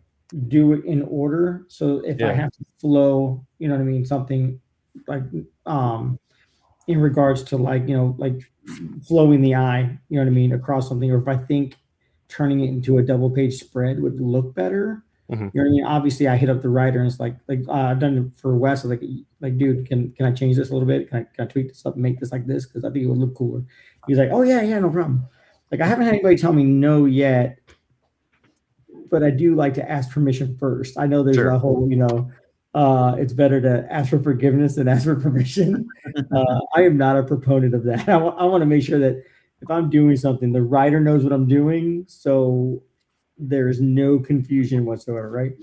do it in order. So if I have to flow, something like in regards to like flowing the eye, across something, or if I think turning it into a double page spread would look better. Obviously I hit up the writer, and it's like I've done it for Wes. Like dude, can I change this a little bit? Can I tweak this up and make this like this? Because I think it would look cooler. He's like, oh yeah, no problem. Like I haven't had anybody tell me no yet, but I do like to ask permission first. I know there's a whole, It's better to ask for forgiveness than ask for permission. I am not a proponent of that. I want to make sure that if I'm doing something, the writer knows what I'm doing, so there's no confusion whatsoever, right?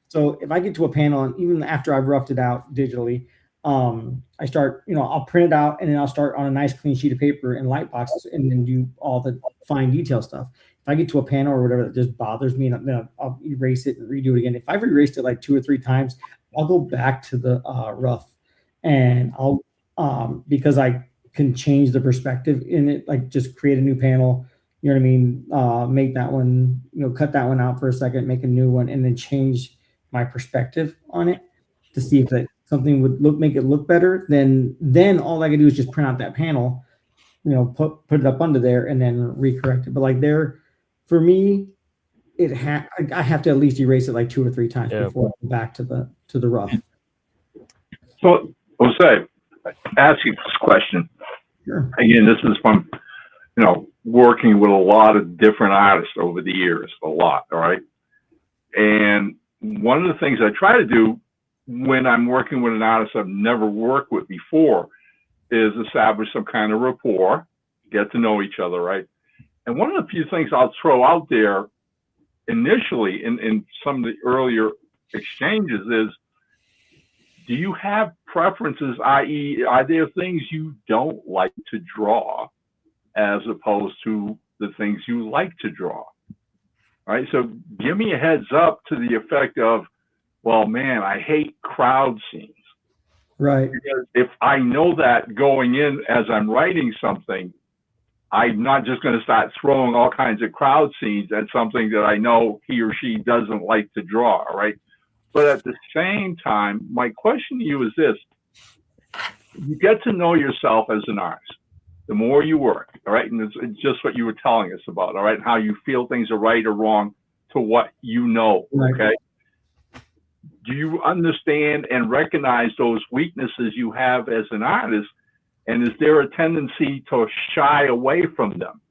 So if I get to a panel, and even after I've roughed it out digitally, I start, I'll print it out and then I'll start on a nice clean sheet of paper in Lightbox and then do all the fine detail stuff. If I get to a panel or whatever that just bothers me, then I'll erase it and redo it again. If I've erased it like 2 or 3 times, I'll go back to the rough, and I'll because I can change the perspective in it, like just create a new panel. You know what I mean? Make that one, cut that one out for a second, make a new one, and then change my perspective on it to see if that something would make it look better. Then all I can do is just print out that panel, put it up under there and then recorrect it. But like for me, I have to at least erase it like 2 or 3 times before I go back to the rough. So Jose, ask you this question. Sure. Again, this is from working with a lot of different artists over the years, a lot. All right. And one of the things I try to do when I'm working with an artist I've never worked with before is establish some kind of rapport, get to know each other, right? And one of the few things I'll throw out there initially in some of the earlier exchanges is, do you have preferences, i.e., are there things you don't like to draw as opposed to the things you like to draw? Right? So give me a heads up to the effect of, well, man, I hate crowd scenes. Right. Because if I know that going in as I'm writing something, I'm not just going to start throwing all kinds of crowd scenes at something that I know he or she doesn't like to draw, right? But at the same time, my question to you is this. You get to know yourself as an artist the more you work, all right? And it's just what you were telling us about, all right? How you feel things are right or wrong to what you know, okay? Do you understand and recognize those weaknesses you have as an artist? And is there a tendency to shy away from them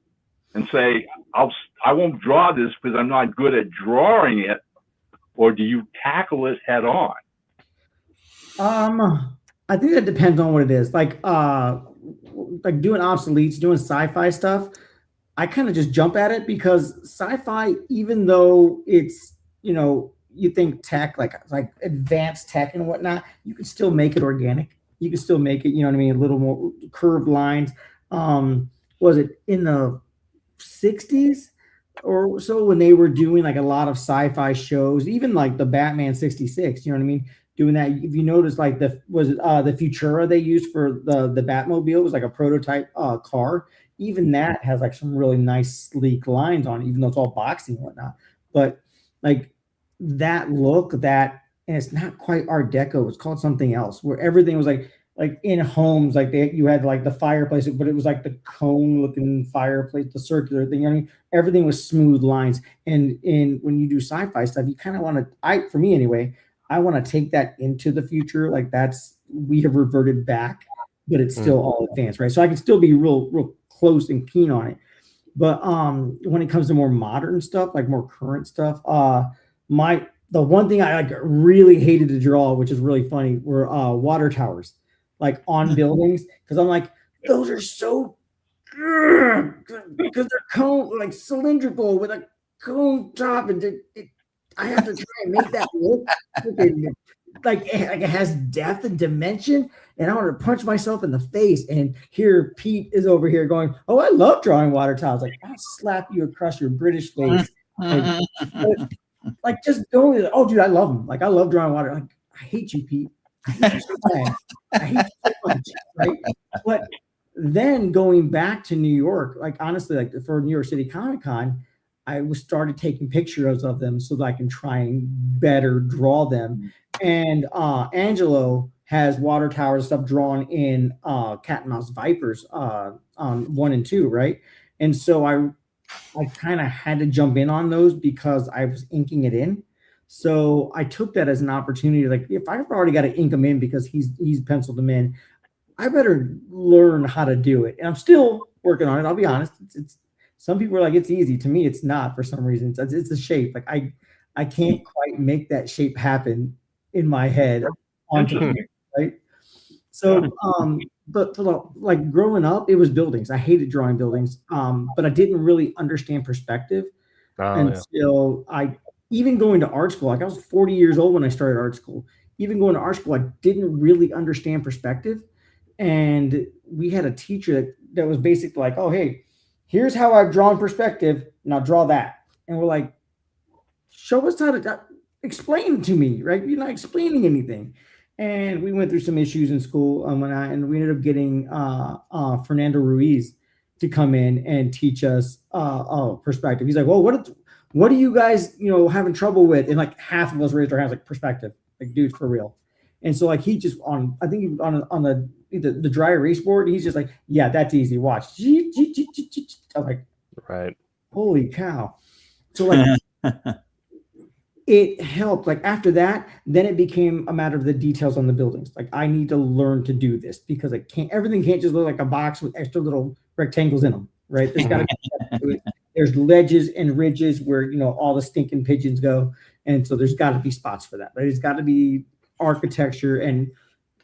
and say, I won't draw this because I'm not good at drawing it? Or do you tackle it head on? I think that depends on what it is. Like doing obsoletes, doing sci-fi stuff, I kind of just jump at it because sci-fi, even though it's, you think tech, like advanced tech and whatnot, you can still make it organic. You can still make it, a little more curved lines. Was it in the 60s or so when they were doing like a lot of sci-fi shows, even like the Batman 66, you know what I mean? Doing that. If you notice, like the Futura they used for the Batmobile was like a prototype car. Even that has like some really nice sleek lines on it, even though it's all boxy and whatnot. But like that look, and it's not quite Art Deco. It's called something else, where everything was like in homes, like you had like the fireplace, but it was like the cone looking fireplace, the circular thing. I mean, everything was smooth lines. And when you do sci-fi stuff, you kind of want to, for me anyway, I want to take that into the future. Like we have reverted back, but it's still all advanced, right? So I can still be real close and keen on it. But when it comes to more modern stuff, like more current stuff, the one thing I really hated to draw, which is really funny, were water towers, like on buildings, because I'm like, those are so good because they're cone, like cylindrical with a cone top, and I have to try and make that look like it has depth and dimension, and I want to punch myself in the face. And here Pete is over here going, "Oh, I love drawing water towers." Like, I'll slap you across your British face. Like just going, oh, dude, I love them. Like, I love drawing water. Like, I hate you, Pete. I hate you so bad. I hate you so much, right? But then going back to New York, like honestly, like for New York City Comic Con, I started taking pictures of them so that I can try and better draw them. And Angelo has water towers stuff drawn in Cat and Mouse Vipers on 1 and 2, right? And so I kind of had to jump in on those because I was inking it in. So I took that as an opportunity. Like, if I've already got to ink them in because he's penciled them in, I better learn how to do it. And I'm still working on it. I'll be honest. It's some people are like, it's easy. To me, it's not for some reason. It's a shape. Like I can't quite make that shape happen in my head onto Interesting. right. So, but for like growing up, it was buildings. I hated drawing buildings, but I didn't really understand perspective until I even going to art school. Like I was 40 years old when I started art school. Even going to art school, I didn't really understand perspective. And we had a teacher that was basically like, "Oh, hey, here's how I've drawn perspective. Now draw that." And we're like, "Show us how to explain to me, right? You're not explaining anything." And we went through some issues in school, and we ended up getting Fernando Ruiz to come in and teach us perspective. He's like, "Well, what do you guys having trouble with?" And like half of us raised our hands, like perspective, like dude, for real. And so like he just I think on the dry erase board, he's just like, "Yeah, that's easy. Watch." I'm like, right. Holy cow! So like. It helped. Like after that, then it became a matter of the details on the buildings. Like I need to learn to do this because everything can't just look like a box with extra little rectangles in them, right? There's got to be there's ledges and ridges where all the stinking pigeons go, and so there's got to be spots for that. Right? It's got to be architecture, and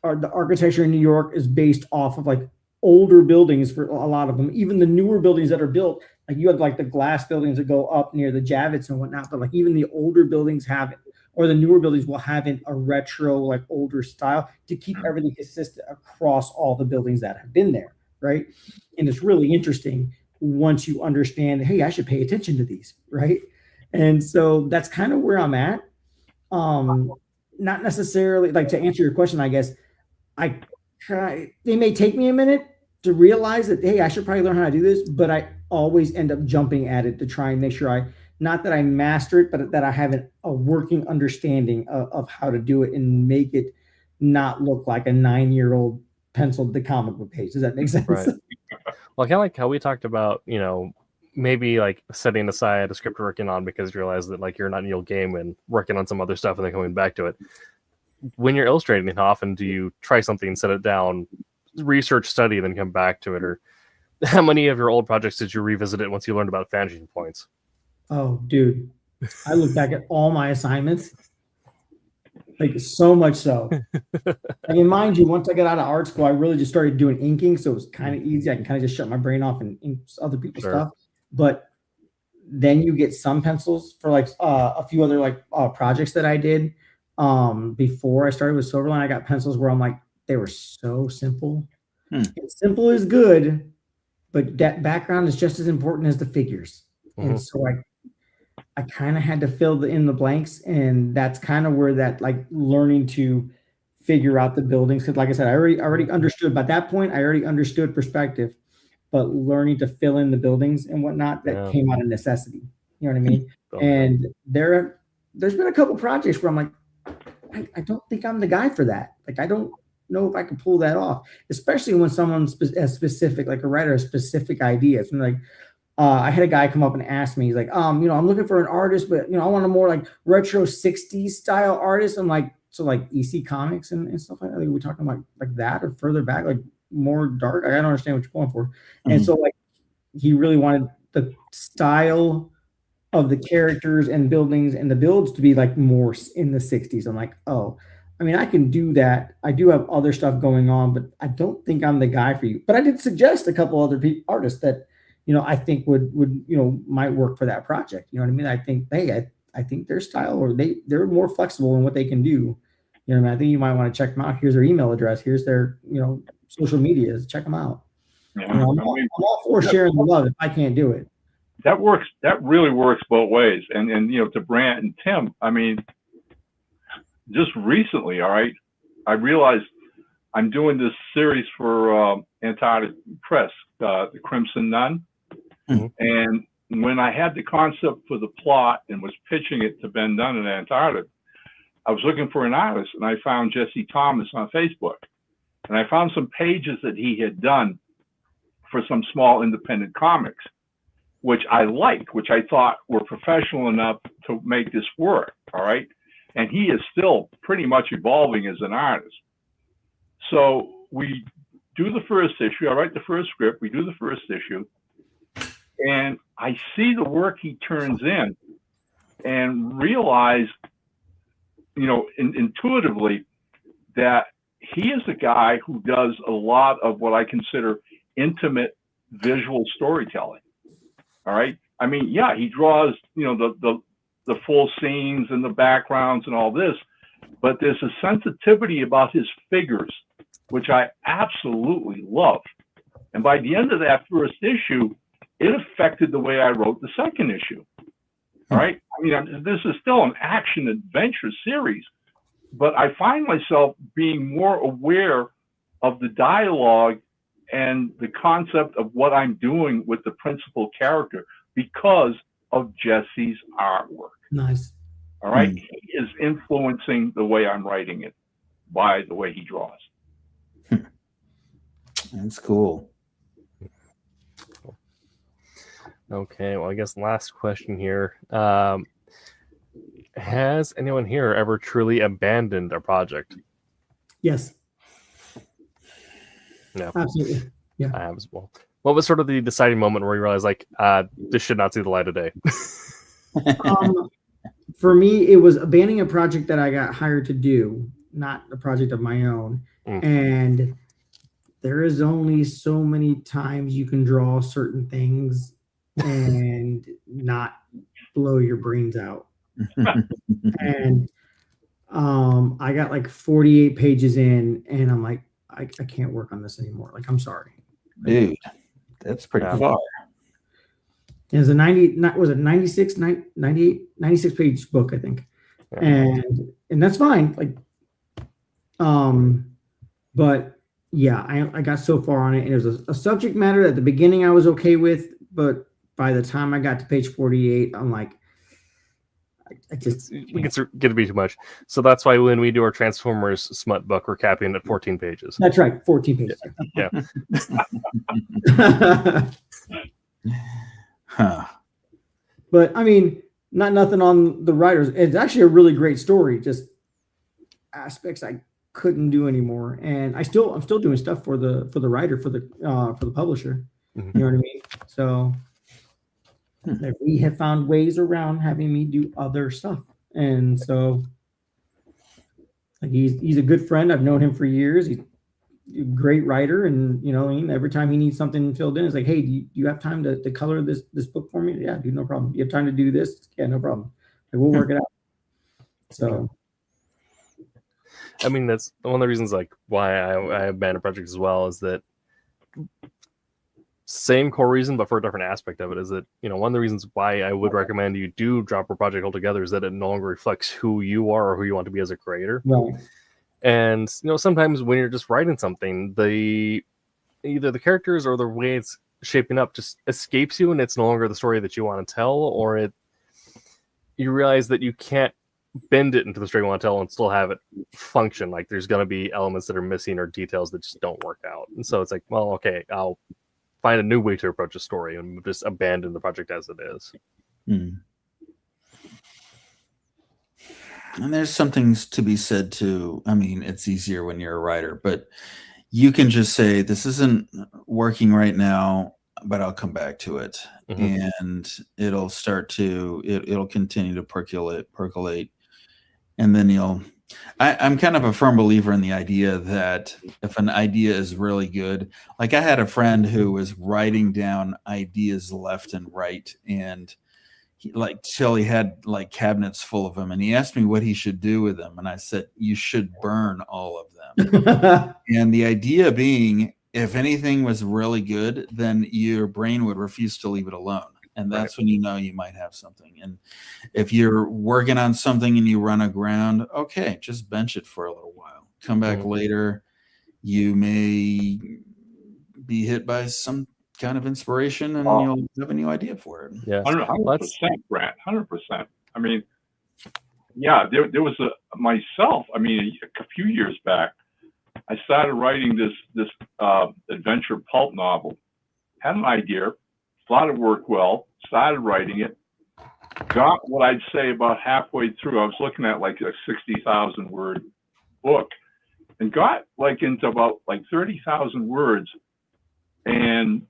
the architecture in New York is based off of like older buildings for a lot of them. Even the newer buildings that are built. Like you have like the glass buildings that go up near the Javits and whatnot, but like even the older buildings have it, or the newer buildings will have a retro, like older style to keep everything consistent across all the buildings that have been there, right? And it's really interesting once you understand, hey, I should pay attention to these, right? And so that's kind of where I'm at. Not necessarily like to answer your question, I guess they may take me a minute to realize that, hey, I should probably learn how to do this, but I always end up jumping at it to try and make sure not that I master it, but that I have a working understanding of how to do it and make it not look like a 9-year-old penciled the comic book page. Does that make sense? Right. Well, kind of like how we talked about, maybe like setting aside a script you're working on because you realize that like you're not in your game and working on some other stuff and then coming back to it. When you're illustrating, how often do you try something, set it down, research, study, then come back to it? Or how many of your old projects did you revisit it once you learned about vanishing points? Oh, dude. I look back at all my assignments, like so much so. I mean, mind you, once I got out of art school, I really just started doing inking. So it was kind of easy. I can kind of just shut my brain off and ink other people's stuff. But then you get some pencils for like a few other like projects that I did before I started with Silverline. I got pencils where I'm like, they were so simple. Simple is good, but that background is just as important as the figures. And so I kind of had to fill in the blanks, and that's kind of where that like learning to figure out the buildings. Because like I said, I already understood by that point. I already understood perspective, but learning to fill in the buildings and whatnot that came out of necessity. You know what I mean? And there's been a couple projects where I'm like, I don't think I'm the guy for that. Like I don't know if I can pull that off, especially when someone's as specific, like a writer has specific ideas. And like, I had a guy come up and ask me, he's like, I'm looking for an artist, but I want a more like retro 60s style artist. I'm like, so like EC Comics and stuff like that. Like, we're talking about like that or further back, like more dark. I don't understand what you're going for. And so like he really wanted the style of the characters and buildings and the builds to be like more in the 60s. I'm like, oh, I mean, I can do that. I do have other stuff going on, but I don't think I'm the guy for you. But I did suggest a couple other artists that, I think would might work for that project. You know what I mean? I think, hey, I think their style or they're more flexible in what they can do. You know what I mean? I think you might want to check them out. Here's their email address. Here's their, social medias. Check them out. Yeah. I'm all for sharing the love if I can't do it. That works. That really works both ways. And to Brant and Tim, I mean, just recently, all right, I realized I'm doing this series for Antarctic Press, the Crimson Nun. And when I had the concept for the plot and was pitching it to Ben Dunn in Antarctic, I was looking for an artist, and I found Jesse Thomas on Facebook. And I found some pages that he had done for some small independent comics, which I liked, which I thought were professional enough to make this work, all right? And he is still pretty much evolving as an artist. So we do the first issue. I write the first script. We do the first issue. And I see the work he turns in and realize intuitively that he is a guy who does a lot of what I consider intimate visual storytelling. All right. I mean, yeah, he draws, the full scenes and the backgrounds and all this, but there's a sensitivity about his figures, which I absolutely love. And by the end of that first issue, it affected the way I wrote the second issue. All right. I mean, this is still an action adventure series, but I find myself being more aware of the dialogue and the concept of what I'm doing with the principal character because of Jesse's artwork. Nice. All right. He is influencing the way I'm writing it by the way he draws. That's cool. Okay, well, I guess last question here. Has anyone here ever truly abandoned a project? Yes. No. Absolutely. Yeah. I have as well. What was sort of the deciding moment where you realized, like, this should not see the light of day? For me, it was abandoning a project that I got hired to do, not a project of my own. And there is only so many times you can draw certain things and not blow your brains out. And I got like 48 pages in, and I'm like, I can't work on this anymore. Like, I'm sorry. Dude, that's pretty far. It was a 96 page book, I think. And that's fine. Like, but yeah, I got so far on it, and it was a subject matter at the beginning I was okay with, but by the time I got to page 48, I'm like, I just we can get to be too much. So that's why when we do our Transformers smut book, we're capping at 14 pages. That's right, 14 pages. Yeah. But I mean, nothing on the writers. It's actually a really great story. Just aspects I couldn't do anymore, and I'm still doing stuff for the writer, for the publisher. You know what I mean? So we have found ways around having me do other stuff, and so like he's a good friend. I've known him for years. He's a great writer, and every time he needs something filled in, it's like, hey, do you have time to color this book for me? Yeah, dude, no problem. You have time to do this? Yeah, no problem. Like, we'll work it out. So I mean, that's one of the reasons, like, why I abandoned projects as well, is that same core reason, but for a different aspect of it, is that, one of the reasons why I would recommend you do drop a project altogether is that it no longer reflects who you are or who you want to be as a creator. Right. And, sometimes when you're just writing something, either the characters or the way it's shaping up just escapes you, and it's no longer the story that you want to tell, or you realize that you can't bend it into the story you want to tell and still have it function. Like, there's going to be elements that are missing or details that just don't work out. And so it's like, well, okay, I'll find a new way to approach a story and just abandon the project as it is. And there's some things to be said too. I mean, it's easier when you're a writer, but you can just say, this isn't working right now, but I'll come back to it. And it'll it'll continue to percolate. And then I'm kind of a firm believer in the idea that if an idea is really good, like I had a friend who was writing down ideas left and right, and till he had like cabinets full of them, and he asked me what he should do with them, and I said, you should burn all of them. And the idea being, if anything was really good, then your brain would refuse to leave it alone. And that's when you might have something. And if you're working on something and you run aground, okay, just bench it for a little while. Come back later. You may be hit by some kind of inspiration, and you'll have a new idea for it. Yeah, 100%, Grant, 100%. I mean, yeah, there was myself. I mean, a few years back, I started writing this adventure pulp novel. Had an idea, thought it worked well, started writing it, got what I'd say about halfway through. I was looking at like a 60,000 word book, and got like into about like 30,000 words, and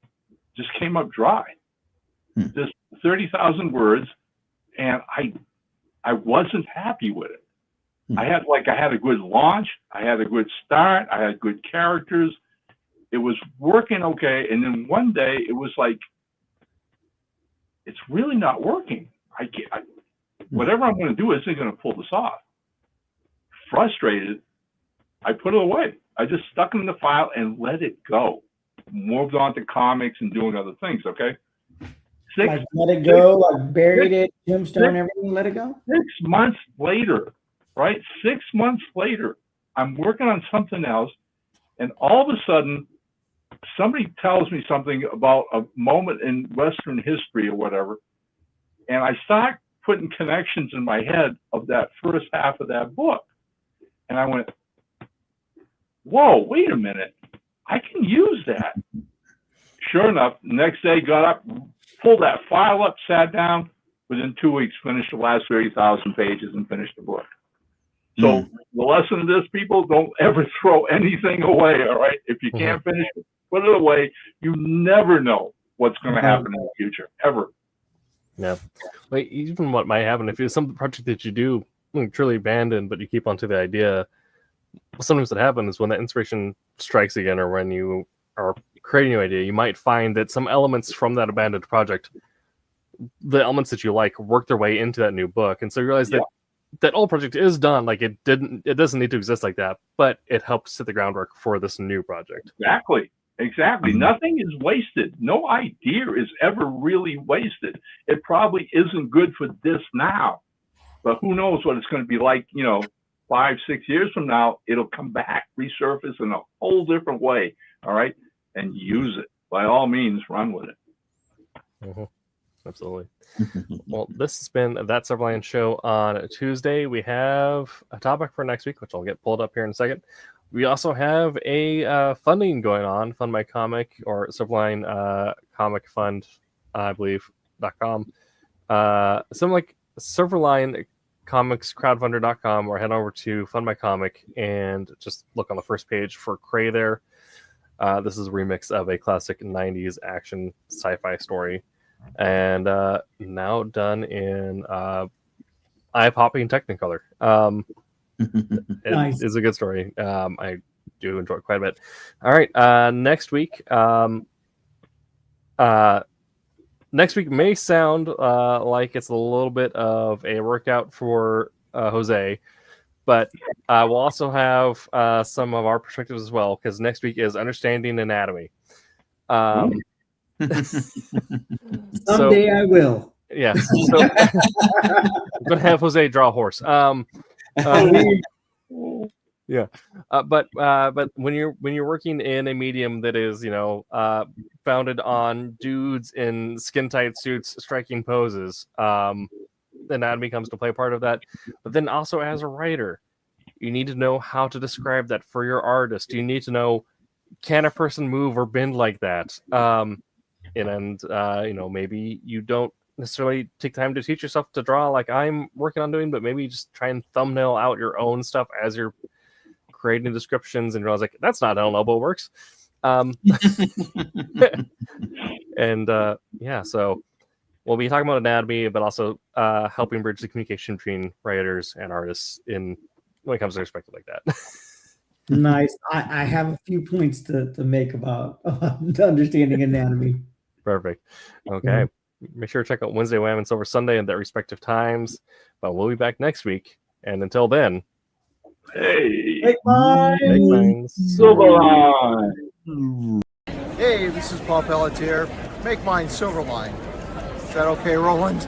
just came up dry. Just 30,000 words, and I wasn't happy with it. I had a good launch. I had a good start. I had good characters. It was working okay. And then one day it was like, it's really not working. Whatever I'm going to do isn't going to pull this off. Frustrated, I put it away. I just stuck it in the file and let it go. Moved on to comics and doing other things, okay? Let it go, like buried it, tombstone, everything, let it go? 6 months later, right? 6 months later, I'm working on something else, and all of a sudden, somebody tells me something about a moment in Western history or whatever, and I start putting connections in my head of that first half of that book. And I went, whoa, wait a minute. I can use that. Sure enough, the next day, got up, pulled that file up, sat down, within 2 weeks, finished the last 30,000 pages and finished the book. So the lesson of this, people, don't ever throw anything away, all right? If you can't finish it, put it away. You never know what's going to happen in the future, ever. Yeah. Like, even what might happen if it's some project that you do truly abandon, but you keep onto the idea, sometimes what happens is when that inspiration strikes again, or when you are creating a new idea, you might find that some elements from that abandoned project, the elements that you like, work their way into that new book. And so you realize that that old project is done. Like, it doesn't need to exist like that, but it helped set the groundwork for this new project. Exactly. Nothing is wasted. No idea is ever really wasted. It probably isn't good for this now, but who knows what it's going to be like, 5, 6 years from now. It'll come back, resurface in a whole different way. All right. And use it. By all means, run with it. Absolutely. Well, this has been That Silverline Show on Tuesday. We have a topic for next week, which I'll get pulled up here in a second. We also have a funding going on, Fund My Comic, or Silverline Comic Fund, I believe, .com. Something like Silverline Comics Crowdfunder.com, or head over to Fund My Comic and just look on the first page for Cray there. This is a remix of a classic 90s action sci-fi story, and now done in eye-popping Technicolor. Nice. It's a good story. I do enjoy it quite a bit. All right, next week. Next week may sound like it's a little bit of a workout for Jose, but we'll also have some of our perspectives as well, because next week is Understanding Anatomy. Someday I will. Yes. So I'm going to have Jose draw a horse. Yeah. But when you're working in a medium that is, founded on dudes in skin tight suits striking poses, anatomy comes to play a part of that. But then also, as a writer, you need to know how to describe that for your artist. You need to know, can a person move or bend like that? Maybe you don't necessarily take time to teach yourself to draw like I'm working on doing, but maybe just try and thumbnail out your own stuff as you're creating descriptions and realize, like, that's not how an elbow works. So we'll be talking about anatomy, but also helping bridge the communication between writers and artists when it comes to perspective like that. Nice. I have a few points to make about understanding anatomy. Perfect. Okay. Make sure to check out Wednesday Wham and Silver Sunday at their respective times. But we'll be back next week. And until then, hey, Silverline. Hey, this is Paul Pelletier. Make mine Silverline. Is that okay, Roland?